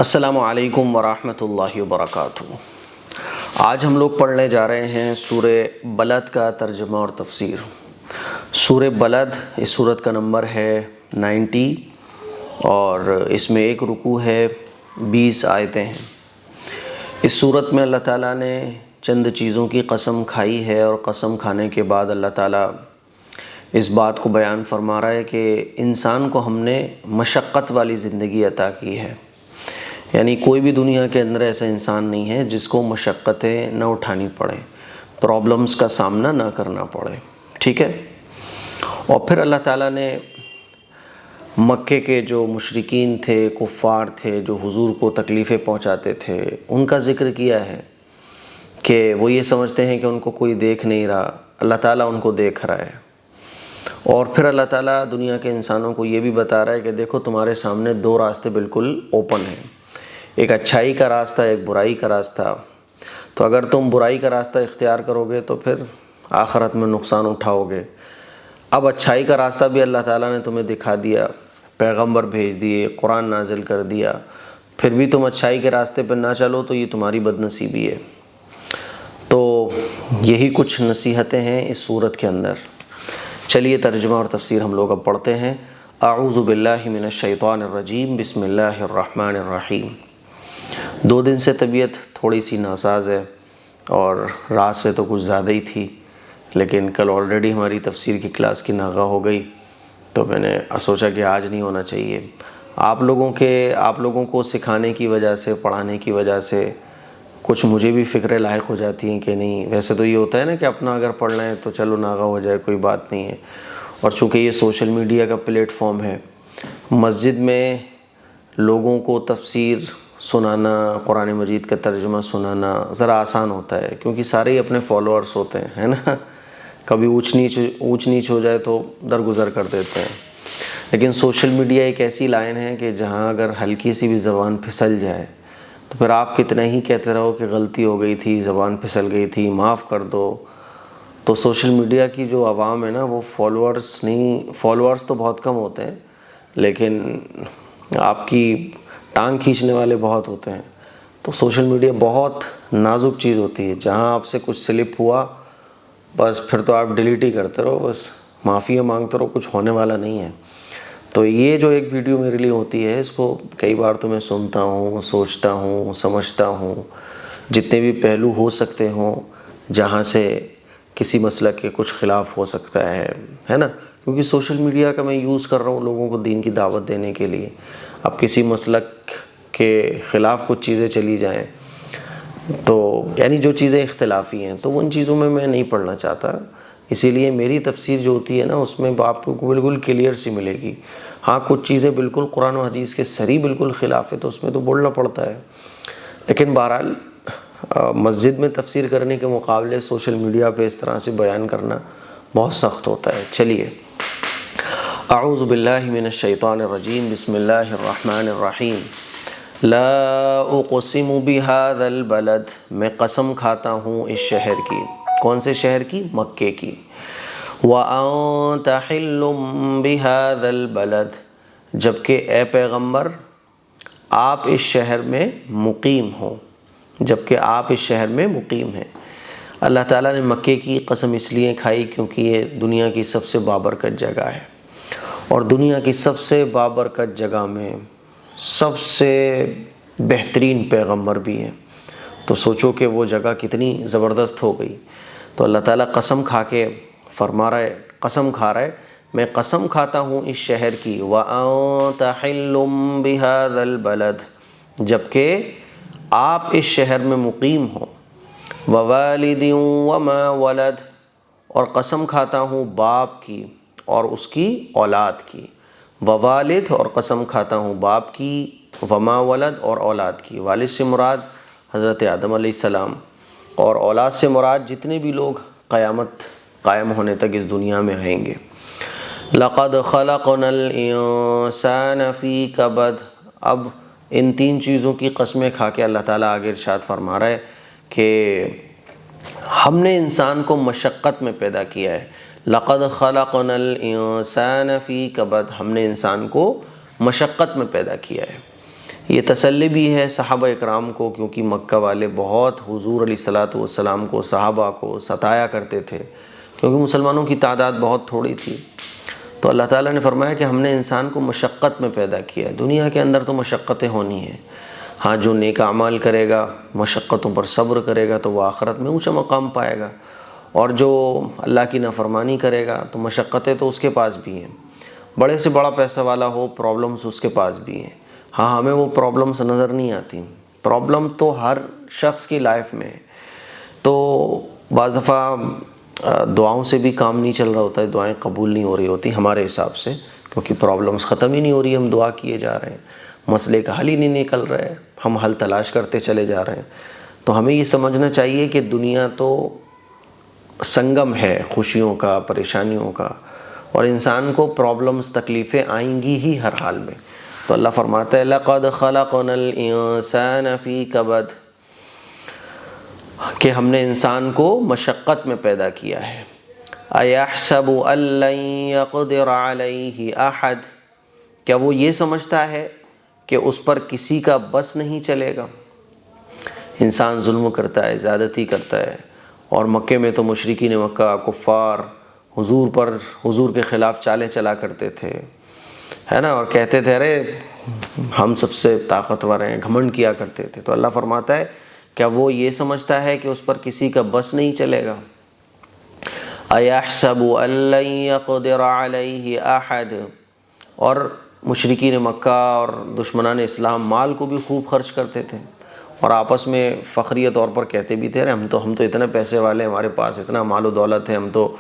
السلام علیکم ورحمۃ اللہ وبرکاتہ۔ آج ہم لوگ پڑھنے جا رہے ہیں سورہ بلد کا ترجمہ اور تفسیر۔ سورہ بلد اس سورت کا نمبر ہے 90 اور اس میں ایک رکوع ہے، 20 آیتیں ہیں۔ اس سورت میں اللہ تعالیٰ نے چند چیزوں کی قسم کھائی ہے اور قسم کھانے کے بعد اللہ تعالیٰ اس بات کو بیان فرما رہا ہے کہ انسان کو ہم نے مشقت والی زندگی عطا کی ہے، یعنی کوئی بھی دنیا کے اندر ایسا انسان نہیں ہے جس کو مشقتیں نہ اٹھانی پڑیں، پرابلمز کا سامنا نہ کرنا پڑے، ٹھیک ہے۔ اور پھر اللہ تعالیٰ نے مکے کے جو مشرکین تھے، کفار تھے، جو حضور کو تکلیفیں پہنچاتے تھے، ان کا ذکر کیا ہے کہ وہ یہ سمجھتے ہیں کہ ان کو کوئی دیکھ نہیں رہا، اللہ تعالیٰ ان کو دیکھ رہا ہے۔ اور پھر اللہ تعالیٰ دنیا کے انسانوں کو یہ بھی بتا رہا ہے کہ دیکھو تمہارے سامنے دو راستے بالکل اوپن ہیں، ایک اچھائی کا راستہ، ایک برائی کا راستہ۔ تو اگر تم برائی کا راستہ اختیار کرو گے تو پھر آخرت میں نقصان اٹھاؤ گے۔ اب اچھائی کا راستہ بھی اللہ تعالیٰ نے تمہیں دکھا دیا، پیغمبر بھیج دیے، قرآن نازل کر دیا، پھر بھی تم اچھائی کے راستے پر نہ چلو تو یہ تمہاری بد نصیبی ہے۔ تو یہی کچھ نصیحتیں ہیں اس سورت کے اندر۔ چلیے ترجمہ اور تفسیر ہم لوگ اب پڑھتے ہیں۔ اعوذ باللہ من الشیطان الرجیم، بسم اللہ الرحمن الرحیم۔ 2 دن سے طبیعت تھوڑی سی ناساز ہے اور رات سے تو کچھ زیادہ ہی تھی، لیکن کل آلریڈی ہماری تفسیر کی کلاس کی ناغہ ہو گئی تو میں نے سوچا کہ آج نہیں ہونا چاہیے۔ آپ لوگوں کو سکھانے کی وجہ سے، پڑھانے کی وجہ سے کچھ مجھے بھی فکریں لاحق ہو جاتی ہیں کہ نہیں، ویسے تو یہ ہوتا ہے نا کہ اپنا اگر پڑھنا ہے تو چلو ناغہ ہو جائے، کوئی بات نہیں ہے۔ اور چونکہ یہ سوشل میڈیا کا پلیٹ فارم ہے، مسجد میں لوگوں کو تفسیر سنانا، قرآن مجید کا ترجمہ سنانا ذرا آسان ہوتا ہے، کیونکہ سارے ہی اپنے فالوورز ہوتے ہیں، ہے نا۔ کبھی اونچ نیچ ہو جائے تو درگزر کر دیتے ہیں۔ لیکن سوشل میڈیا ایک ایسی لائن ہے کہ جہاں اگر ہلکی سی بھی زبان پھسل جائے تو پھر آپ کتنا ہی کہتے رہو کہ غلطی ہو گئی تھی، زبان پھسل گئی تھی، معاف کر دو، تو سوشل میڈیا کی جو عوام ہے نا، وہ فالوورز تو بہت کم ہوتے ہیں لیکن آپ کی ٹانگ کھینچنے والے بہت ہوتے ہیں۔ تو سوشل میڈیا بہت نازک چیز ہوتی ہے، جہاں آپ سے کچھ سلپ ہوا بس پھر تو آپ ڈیلیٹ ہی کرتے رہو، بس معافیاں مانگتے رہو، کچھ ہونے والا نہیں ہے۔ تو یہ جو ایک ویڈیو میرے لیے ہوتی ہے، اس کو کئی بار تو میں سنتا ہوں، سوچتا ہوں، سمجھتا ہوں، جتنے بھی پہلو ہو سکتے ہوں جہاں سے کسی مسلک کے کچھ خلاف ہو سکتا ہے نا، کیونکہ سوشل میڈیا کا میں یوز کر رہا ہوں لوگوں کو دین کی دعوت دینے کے لیے۔ اب کسی مسلک کے خلاف کچھ چیزیں چلی جائیں تو یعنی جو چیزیں اختلافی ہیں تو ان چیزوں میں نہیں پڑھنا چاہتا، اسی لیے میری تفسیر جو ہوتی ہے نا اس میں آپ کو بالکل کلیئر سی ملے گی۔ ہاں کچھ چیزیں بالکل قرآن و حدیث کے صریح بالکل خلاف ہے تو اس میں تو بولنا پڑتا ہے، لیکن بہرحال مسجد میں تفسیر کرنے کے مقابلے سوشل میڈیا پہ اس طرح سے بیان کرنا بہت سخت ہوتا ہے۔ چلیے، اعوذ باللہ من الشیطان الرجیم، بسم اللہ الرحمن الرحیم۔ لا اقسم بہذا البلد، میں قسم کھاتا ہوں اس شہر کی۔ کون سے شہر کی؟ مکے کی۔ وَأَنْتَ حِلٌّ بِهَذَا الْبَلَدِ، جبکہ اے پیغمبر آپ اس شہر میں مقیم ہو، جبکہ آپ اس شہر میں مقیم ہیں۔ اللہ تعالیٰ نے مکے کی قسم اس لیے کھائی کیونکہ یہ دنیا کی سب سے بابرکت جگہ ہے، اور دنیا کی سب سے بابرکت جگہ میں سب سے بہترین پیغمبر بھی ہیں، تو سوچو کہ وہ جگہ کتنی زبردست ہو گئی۔ تو اللہ تعالیٰ قسم کھا کے فرما رہا ہے، قسم کھا رہا ہے، میں قسم کھاتا ہوں اس شہر کی۔ وَأَنْتَ حِلٌّ بِهَذَا الْبَلَدِ، جبکہ آپ اس شہر میں مقیم ہو۔ وَوَالِدٍ وَمَا وَلَدَ، اور قسم کھاتا ہوں باپ کی اور اس کی اولاد کی۔ ووالد، اور قسم کھاتا ہوں باپ کی، وما ولد، اور اولاد کی۔ والد سے مراد حضرت آدم علیہ السلام، اور اولاد سے مراد جتنے بھی لوگ قیامت قائم ہونے تک اس دنیا میں آئیں گے۔ لَقَدْ خَلَقْنَا الْإِنسَانَ فِي كَبَدٍ، اب ان 3 چیزوں کی قسمیں کھا کے اللہ تعالیٰ آگے ارشاد فرما رہا ہے کہ ہم نے انسان کو مشقت میں پیدا کیا ہے۔ لَقَدْ خَلَقْنَا الْإِنسَانَ فِي كَبَدٍ، ہم نے انسان کو مشقت میں پیدا کیا ہے۔ یہ تسلی بھی ہے صحابہ اکرام کو، کیونکہ مکہ والے بہت حضور علیہ الصلاۃ والسلام کو، صحابہ کو ستایا کرتے تھے، کیونکہ مسلمانوں کی تعداد بہت تھوڑی تھی۔ تو اللہ تعالیٰ نے فرمایا کہ ہم نے انسان کو مشقت میں پیدا کیا ہے، دنیا کے اندر تو مشقتیں ہونی ہیں، ہاں جو نیک اعمال کرے گا، مشقتوں پر صبر کرے گا تو وہ آخرت میں اونچا مقام پائے گا، اور جو اللہ کی نافرمانی کرے گا تو مشقتیں تو اس کے پاس بھی ہیں، بڑے سے بڑا پیسہ والا ہو پرابلمز اس کے پاس بھی ہیں۔ ہاں ہمیں وہ پرابلمز نظر نہیں آتی، پرابلم تو ہر شخص کی لائف میں ہے، تو بعض دفعہ دعاؤں سے بھی کام نہیں چل رہا ہوتا ہے، دعائیں قبول نہیں ہو رہی ہوتی ہمارے حساب سے، کیونکہ پرابلمز ختم ہی نہیں ہو رہی، ہم دعا کیے جا رہے ہیں، مسئلے کا حل ہی نہیں نکل رہا ہے، ہم حل تلاش کرتے چلے جا رہے ہیں۔ تو ہمیں یہ سمجھنا چاہیے کہ دنیا تو سنگم ہے خوشیوں کا، پریشانیوں کا، اور انسان کو پرابلمز، تکلیفیں آئیں گی ہی ہر حال میں۔ تو اللہ فرماتا ہے لَقَدْ خَلَقْنَا الْإِنسَانَ فِي كَبَدٍ، کہ ہم نے انسان کو مشقت میں پیدا کیا ہے۔ أَيَحْسَبُ أَن لَّن يَقْدِرَ عَلَيْهِ أَحَدٌ، کیا وہ یہ سمجھتا ہے کہ اس پر کسی کا بس نہیں چلے گا؟ انسان ظلم کرتا ہے، زیادتی کرتا ہے، اور مکے میں تو مشرکین مکہ، کفار حضور کے خلاف چالیں چلا کرتے تھے، ہے نا، اور کہتے تھے ارے ہم سب سے طاقتور ہیں، گھمنڈ کیا کرتے تھے۔ تو اللہ فرماتا ہے کیا وہ یہ سمجھتا ہے کہ اس پر کسی کا بس نہیں چلے گا؟ أَيَحْسَبُ أَن لَّن يَقْدِرَ عَلَيْهِ أَحَدٌ، اور مشرکین مکہ اور دشمنان اسلام مال کو بھی خوب خرچ کرتے تھے، اور آپس میں فخریہ طور پر کہتے بھی تھے ہم تو اتنے پیسے والے ہیں، ہمارے پاس اتنا مال و دولت ہے، ہم تو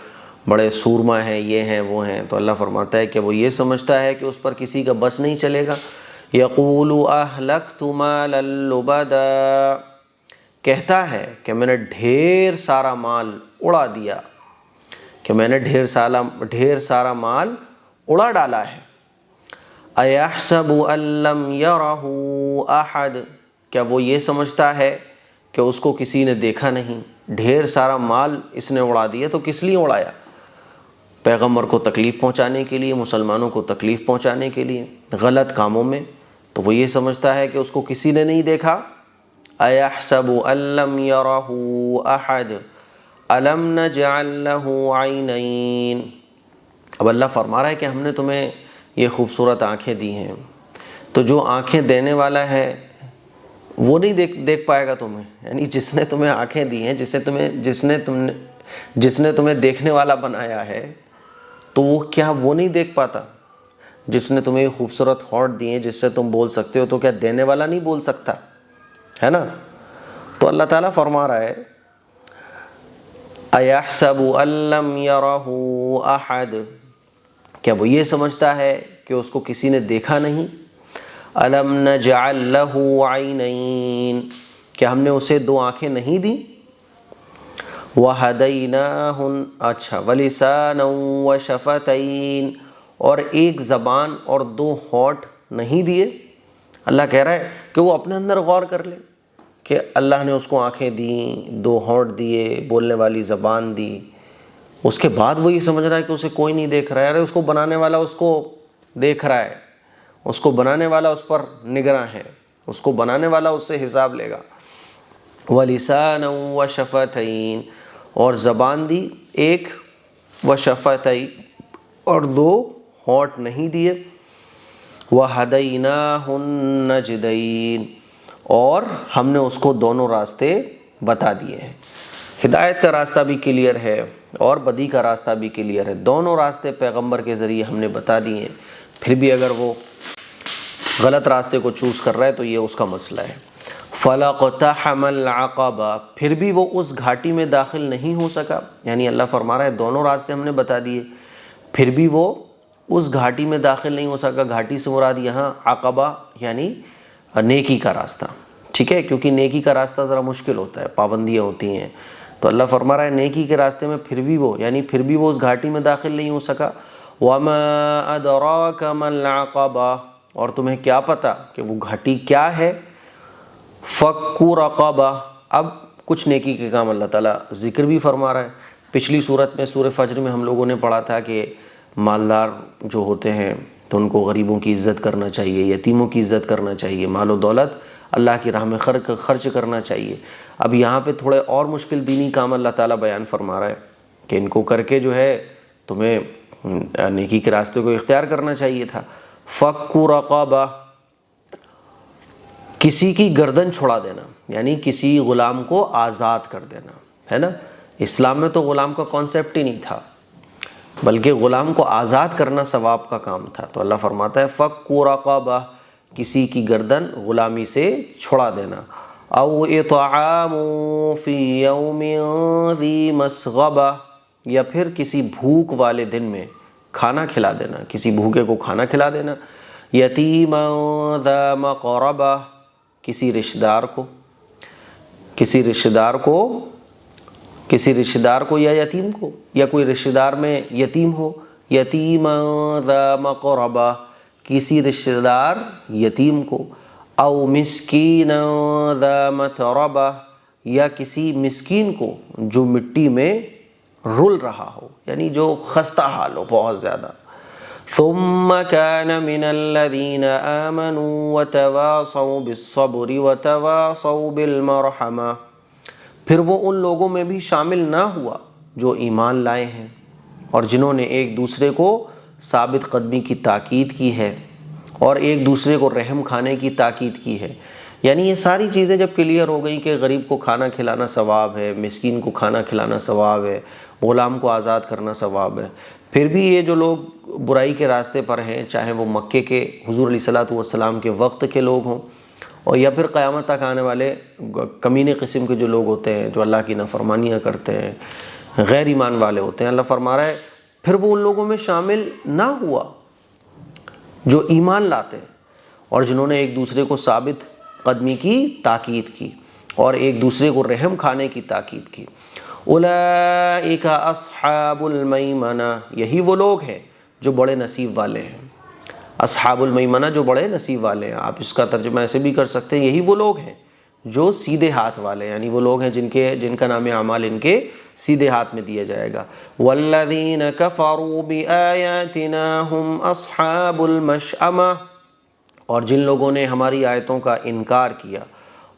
بڑے سورما ہیں، یہ ہیں وہ ہیں۔ تو اللہ فرماتا ہے کہ وہ یہ سمجھتا ہے کہ اس پر کسی کا بس نہیں چلے گا۔ یقول اہلکت مالا لبدا، کہتا ہے کہ میں نے ڈھیر سارا مال اڑا دیا، کہ میں نے ڈھیر سارا مال اڑا ڈالا ہے۔ ایحسب ان لم یرہ احد، کیا وہ یہ سمجھتا ہے کہ اس کو کسی نے دیکھا نہیں؟ ڈھیر سارا مال اس نے اڑا دیا، تو کس لیے اڑایا؟ پیغمبر کو تکلیف پہنچانے کے لیے، مسلمانوں کو تکلیف پہنچانے کے لیے، غلط کاموں میں۔ تو وہ یہ سمجھتا ہے کہ اس کو کسی نے نہیں دیکھا۔ ایحسب ان لم یرہ احد الم نجعل لہ عینین، اب اللہ فرما رہا ہے کہ ہم نے تمہیں یہ خوبصورت آنکھیں دی ہیں، تو جو آنکھیں دینے والا ہے وہ نہیں دیکھ پائے گا تمہیں، یعنی جس نے تمہیں آنکھیں دی ہیں، جس نے تمہیں دیکھنے والا بنایا ہے، تو وہ نہیں دیکھ پاتا؟ جس نے تمہیں خوبصورت ہونٹ دیے جس سے تم بول سکتے ہو، تو کیا دینے والا نہیں بول سکتا؟ ہے نا؟ تو اللہ تعالیٰ فرما رہا ہے ایحسب ان لم یرہ احد، کیا وہ یہ سمجھتا ہے کہ اس کو کسی نے دیکھا نہیں؟ الم نجعل لہ عینین، کیا ہم نے اسے دو آنکھیں نہیں دی؟ وہدیناہ، اچھا، ولسانا وشفتین، اور ایک زبان اور دو ہونٹ نہیں دیے؟ اللہ کہہ رہا ہے کہ وہ اپنے اندر غور کر لے کہ اللہ نے اس کو آنکھیں دیں، دو ہونٹ دیے، بولنے والی زبان دی، اس کے بعد وہ یہ سمجھ رہا ہے کہ اسے کوئی نہیں دیکھ رہا ہے۔ ارے اس کو بنانے والا اس کو دیکھ رہا ہے، اس کو بنانے والا اس پر نگراں ہے، اس کو بنانے والا اس سے حساب لے گا۔ وَلِسَانًا وَشَفَتَيْن، اور زبان دی ایک، وَشَفَتَيْن، اور دو ہونٹ نہیں دیے۔ وَهَدَيْنَاهُ النَّجْدَيْن، اور ہم نے اس کو دونوں راستے بتا دیے ہیں۔ ہدایت کا راستہ بھی کلیئر ہے اور بدی کا راستہ بھی کلیئر ہے، دونوں راستے پیغمبر کے ذریعے ہم نے بتا دیے ہیں۔ پھر بھی اگر وہ غلط راستے کو چوز کر رہا ہے تو یہ اس کا مسئلہ ہے۔ فَلَقْتَحَمَ الْعَقَبَةَ، پھر بھی وہ اس گھاٹی میں داخل نہیں ہو سکا، یعنی اللہ فرما رہا ہے دونوں راستے ہم نے بتا دیے، پھر بھی وہ اس گھاٹی میں داخل نہیں ہو سکا۔ گھاٹی سے مراد یہاں عقبہ یعنی نیکی کا راستہ، ٹھیک ہے، کیونکہ نیکی کا راستہ ذرا مشکل ہوتا ہے، پابندیاں ہوتی ہیں، تو اللہ فرما رہا ہے نیکی کے راستے میں پھر بھی وہ اس گھاٹی میں داخل نہیں ہو سکا۔ وَمَا أَدْرَاكَ مَا الْعَقَبَةُ، اور تمہیں کیا پتا کہ وہ گھاٹی کیا ہے؟ فَكُّ رَقَبَةٍ، اب کچھ نیکی کے کام اللہ تعالیٰ ذکر بھی فرما رہا ہے۔ پچھلی صورت میں سورہ فجر میں ہم لوگوں نے پڑھا تھا کہ مالدار جو ہوتے ہیں تو ان کو غریبوں کی عزت کرنا چاہیے، یتیموں کی عزت کرنا چاہیے، مال و دولت اللہ کی راہ میں خرچ کرنا چاہیے۔ اب یہاں پہ تھوڑے اور مشکل دینی کام اللہ تعالیٰ بیان فرما رہا ہے کہ ان کو کر کے جو ہے تمہیں نیکی کے راستے کو اختیار کرنا چاہیے تھا۔ فَكُّ رَقَبَةٍ، کسی کی گردن چھڑا دینا، یعنی کسی غلام کو آزاد کر دینا، ہے نا۔ اسلام میں تو غلام کا کانسیپٹ ہی نہیں تھا، بلکہ غلام کو آزاد کرنا ثواب کا کام تھا۔ تو اللہ فرماتا ہے فَكُّ رَقَبَةٍ، کسی کی گردن غلامی سے چھڑا دینا۔ او اطعام فی یوم ذی مسغبہ، یا پھر کسی بھوک والے دن میں کھانا کھلا دینا، کسی بھوکے کو کھانا کھلا دینا۔ یتیما ذا مقربہ، کسی رشتہ دار کو یا یتیم کو، یا کوئی رشتہ دار میں یتیم ہو، یتیما ذا مقربہ، کسی رشتہ دار یتیم کو، او مسکینا ذا متربہ، یا کسی مسکین کو جو مٹی میں رل رہا ہو، یعنی جو خستہ حال ہو بہت زیادہ۔ ثم كان من الذين آمنوا وتواصوا بالصبر وتواصوا بالمرحمة، پھر وہ ان لوگوں میں بھی شامل نہ ہوا جو ایمان لائے ہیں اور جنہوں نے ایک دوسرے کو ثابت قدمی کی تاکید کی ہے اور ایک دوسرے کو رحم کھانے کی تاکید کی ہے۔ یعنی یہ ساری چیزیں جب کلیئر ہو گئیں کہ غریب کو کھانا کھلانا ثواب ہے، مسکین کو کھانا کھلانا ثواب ہے، غلام کو آزاد کرنا ثواب ہے، پھر بھی یہ جو لوگ برائی کے راستے پر ہیں، چاہے وہ مکے کے حضور علیہ الصلوۃ والسلام کے وقت کے لوگ ہوں اور یا پھر قیامت تک آنے والے کمینے قسم کے جو لوگ ہوتے ہیں جو اللہ کی نافرمانیاں کرتے ہیں، غیر ایمان والے ہوتے ہیں، اللہ فرما رہا ہے پھر وہ ان لوگوں میں شامل نہ ہوا جو ایمان لاتے ہیں اور جنہوں نے ایک دوسرے کو ثابت قدمی کی تاکید کی اور ایک دوسرے کو رحم کھانے کی تاکید کی۔ اولئک اصحاب المیمنہ، یہی وہ لوگ ہیں جو بڑے نصیب والے ہیں۔ اصحاب المیمنہ، جو بڑے نصیب والے ہیں، آپ اس کا ترجمہ ایسے بھی کر سکتے ہیں، یہی وہ لوگ ہیں جو سیدھے ہاتھ والے ہیں، یعنی وہ لوگ ہیں جن کا نام اعمال ان کے سیدھے ہاتھ میں دیا جائے گا۔ والذین کفروا بآیاتنا ہم اصحاب المشأمہ، اور جن لوگوں نے ہماری آیتوں کا انکار کیا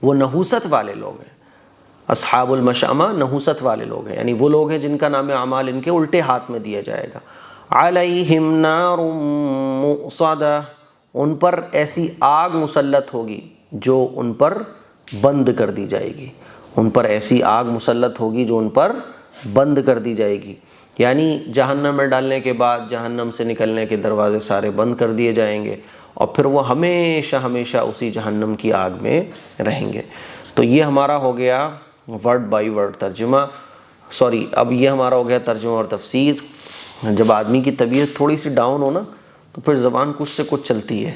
وہ نحوست والے لوگ ہیں۔ اصحاب المشأمہ نحوست والے لوگ ہیں، یعنی وہ لوگ ہیں جن کا نام اعمال ان کے الٹے ہاتھ میں دیا جائے گا۔ علیہم نار مؤصدہ، ان پر ایسی آگ مسلط ہوگی جو ان پر بند کر دی جائے گی، ان پر ایسی آگ مسلط ہوگی جو ان پر بند کر دی جائے گی، یعنی جہنم میں ڈالنے کے بعد جہنم سے نکلنے کے دروازے سارے بند کر دیے جائیں گے اور پھر وہ ہمیشہ ہمیشہ اسی جہنم کی آگ میں رہیں گے۔ تو یہ ہمارا ہو گیا ورڈ بائی ورڈ ترجمہ، اب یہ ہمارا ہو گیا ترجمہ اور تفسیر۔ جب آدمی کی طبیعت تھوڑی سی ڈاؤن ہو نا تو پھر زبان کچھ سے کچھ چلتی ہے۔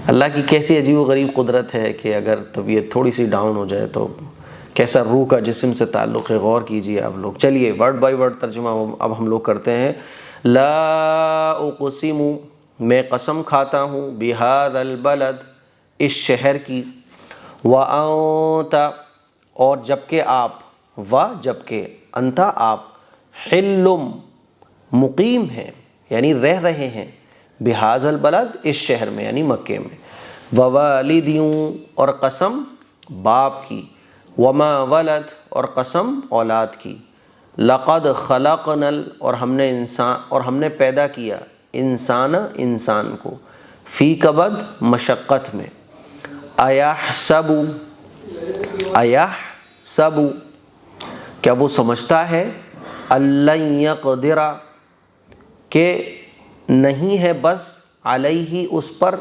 اللہ کی کیسی عجیب و غریب قدرت ہے کہ اگر طبیعت تھوڑی سی ڈاؤن ہو جائے تو کیسا روح کا جسم سے تعلق ہے، غور کیجئے آپ لوگ۔ چلیے ورڈ بائی ورڈ ترجمہ اب ہم لوگ کرتے ہیں۔ لا اقسم، میں قسم کھاتا ہوں، بہذا البلد، اس شہر کی، وانت، اور جبکہ آپ، جبکہ انت، آپ، حلم، مقیم ہیں یعنی رہ رہے ہیں، بہذا البلد، اس شہر میں یعنی مکے میں، ووالدیوں، اور قسم باپ کی، وما ولد، اور قسم اولاد کی، لقد خلقنا، اور ہم نے پیدا کیا، انسان کو، فی کبد، مشقت میں، ایحسب، کیا وہ سمجھتا ہے، اللن یقدر، کہ نہیں ہے بس، علیہ، اس پر،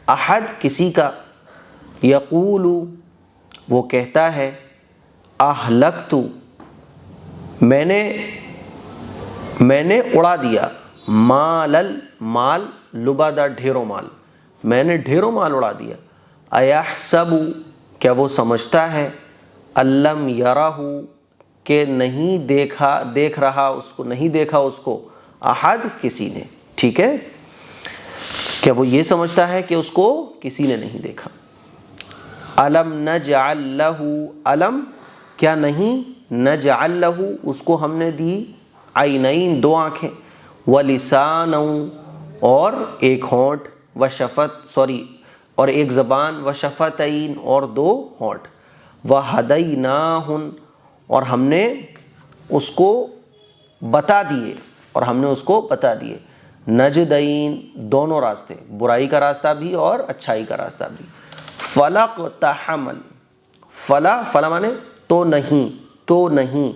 احد، کسی کا، یقول، وہ کہتا ہے، اہلکت، میں نے اڑا دیا، مال، لبادہ، ڈھیروں مال، میں نے ڈھیروں مال اڑا دیا، ایحسب، کیا وہ سمجھتا ہے، الم یرہ، کہ نہیں دیکھ رہا اس کو، نہیں دیکھا اس کو، احد، کسی نے، ٹھیک ہے، کیا وہ یہ سمجھتا ہے کہ اس کو کسی نے نہیں دیکھا۔ الم نجعل لہ، الم، کیا نہیں، نجعل لہ، اس کو ہم نے دی، عینین، دو آنکھیں، ولسانا، اور ایک ہونٹ، اور ایک زبان، وشفتین اور دو ہونٹ، وہدیناہن اور ہم نے اس کو بتا دیے، نجدین دونوں راستے، برائی کا راستہ بھی اور اچھائی کا راستہ بھی۔ فلا مانے تو نہیں،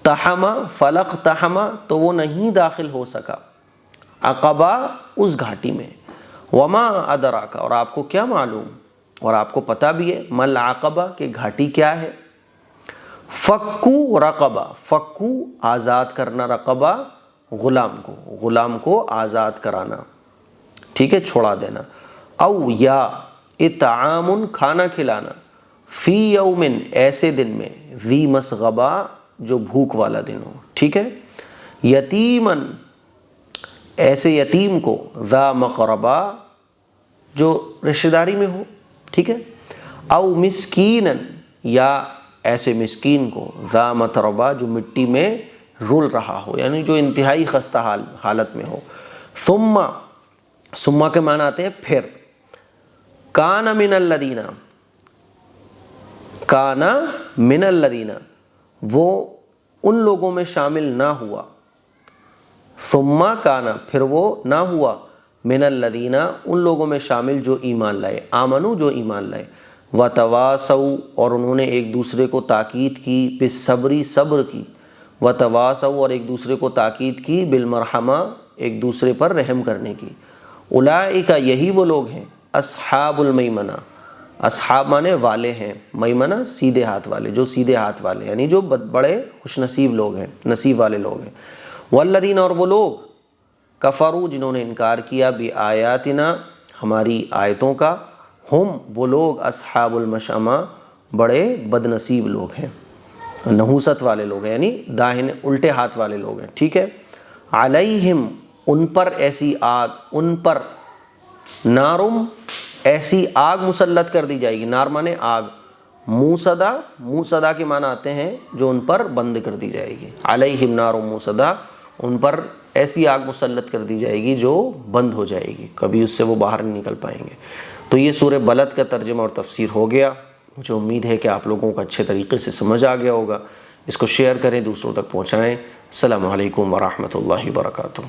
تحما فلق تحما تو وہ نہیں داخل ہو سکا، عقبہ اس گھاٹی میں، وما ادراک اور آپ کو کیا معلوم، اور آپ کو پتہ بھی ہے مل عقبہ کہ گھاٹی کیا ہے، فکو رقبہ، فکو آزاد کرنا، رقبہ غلام کو آزاد کرانا، ٹھیک ہے، چھوڑا دینا، او یا اطعام کھانا کھلانا، فی یومن ایسے دن میں، ذی مسغبہ جو بھوک والا دن ہو، ٹھیک ہے، یتیمن ایسے یتیم کو، ذا مقربہ جو رشتہ داری میں ہو، ٹھیک ہے، او مسکینن یا ایسے مسکین کو، ذا متربہ جو مٹی میں رول رہا ہو، یعنی جو انتہائی خستہ حالت میں ہو، ثم کے معنی آتے ہیں پھر، کان من الذین وہ ان لوگوں میں شامل نہ ہوا، ثم کانا پھر وہ نہ ہوا، من الذین ان لوگوں میں شامل جو ایمان لائے، آمنو جو ایمان لائے، وتواصوا اور انہوں نے ایک دوسرے کو تاکید کی، بالصبر صبر کی، وتواصوا اور ایک دوسرے کو تاکید کی، بالمرحمہ ایک دوسرے پر رحم کرنے کی، اولئک یہی وہ لوگ ہیں، اصحاب المیمنہ، اصحاب مانے والے ہیں، میمنہ سیدھے ہاتھ والے، جو سیدھے ہاتھ والے یعنی جو بڑے خوش نصیب لوگ ہیں، نصیب والے لوگ ہیں، والذین اور وہ لوگ، کفروا جنہوں نے انکار کیا، بآیاتنا ہماری آیتوں کا، ہم وہ لوگ، اصحاب المشأمہ بڑے بد نصیب لوگ ہیں، نحوست والے لوگ ہیں، یعنی داہنے الٹے ہاتھ والے لوگ ہیں، ٹھیک ہے، علیہم ان پر ایسی آگ، ان پر نارم ایسی آگ مسلط کر دی جائے گی، نار مانے آگ، موصدہ کے معنی آتے ہیں جو ان پر بند کر دی جائے گی، علیہم نار موصدہ ان پر ایسی آگ مسلط کر دی جائے گی جو بند ہو جائے گی، کبھی اس سے وہ باہر نہیں نکل پائیں گے۔ تو یہ سورہ بلد کا ترجمہ اور تفسیر ہو گیا، مجھے امید ہے کہ آپ لوگوں کو اچھے طریقے سے سمجھ آ گیا ہوگا، اس کو شیئر کریں، دوسروں تک پہنچائیں۔ السلام علیکم ورحمۃ اللہ وبرکاتہ۔